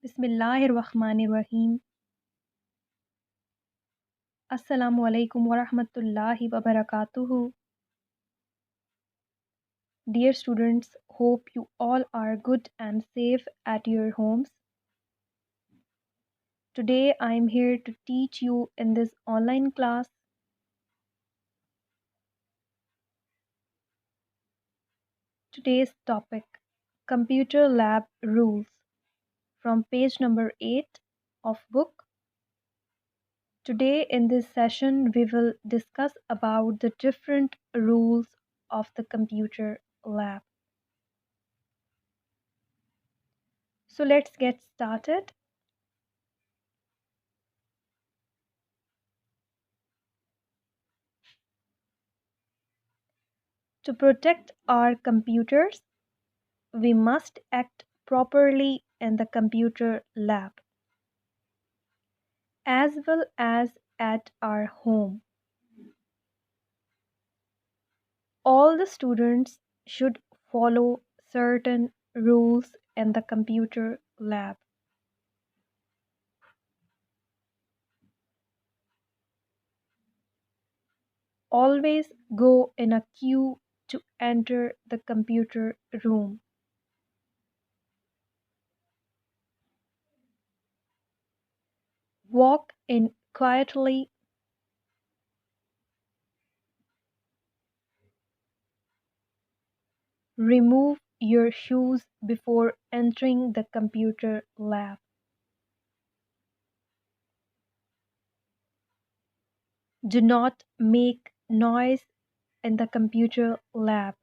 Bismillahirrahmanirrahim. Assalamu alaikum wa rahmatullahi wa barakatuhu. Dear students, hope you all are good and safe at your homes. Today I am here to teach you in this online class. Today's topic, Computer Lab Rules, from page number 8 of book. Today in this session we will discuss about the different rules of the computer lab. So let's get started. To protect our computers, we must act properly in the computer lab, as well as at our home. All the students should follow certain rules in the computer lab. Always go in a queue to enter the computer room. Walk in quietly. Remove your shoes before entering the computer lab. Do not make noise in the computer lab.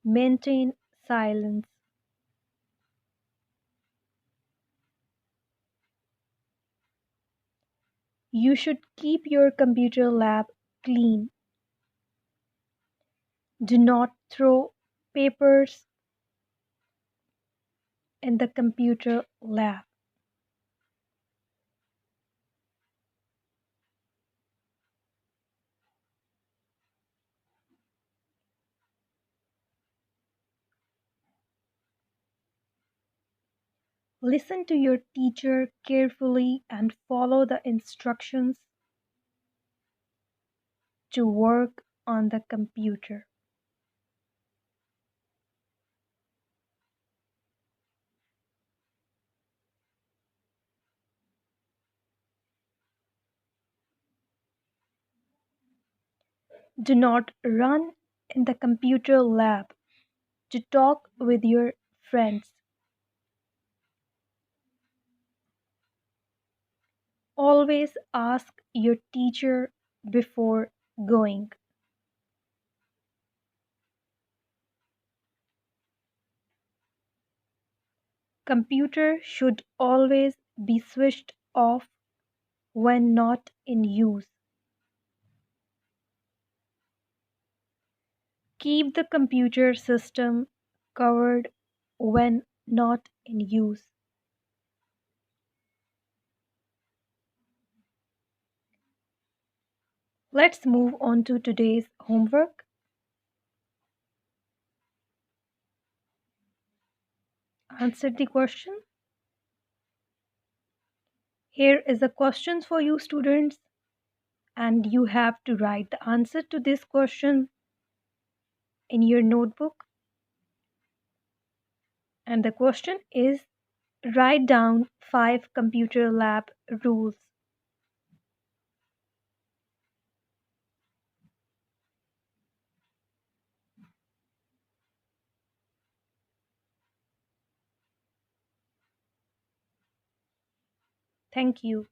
Maintain silence. You should keep your computer lab clean. Do not throw papers in the computer lab. Listen to your teacher carefully and follow the instructions to work on the computer. Do not run in the computer lab to talk with your friends. Always ask your teacher before going. Computer should always be switched off when not in use. Keep the computer system covered when not in use. Let's move on to today's homework. Answer the question. Here is a question for you students, and you have to write the answer to this question in your notebook. And the question is, write down 5 computer lab rules. Thank you.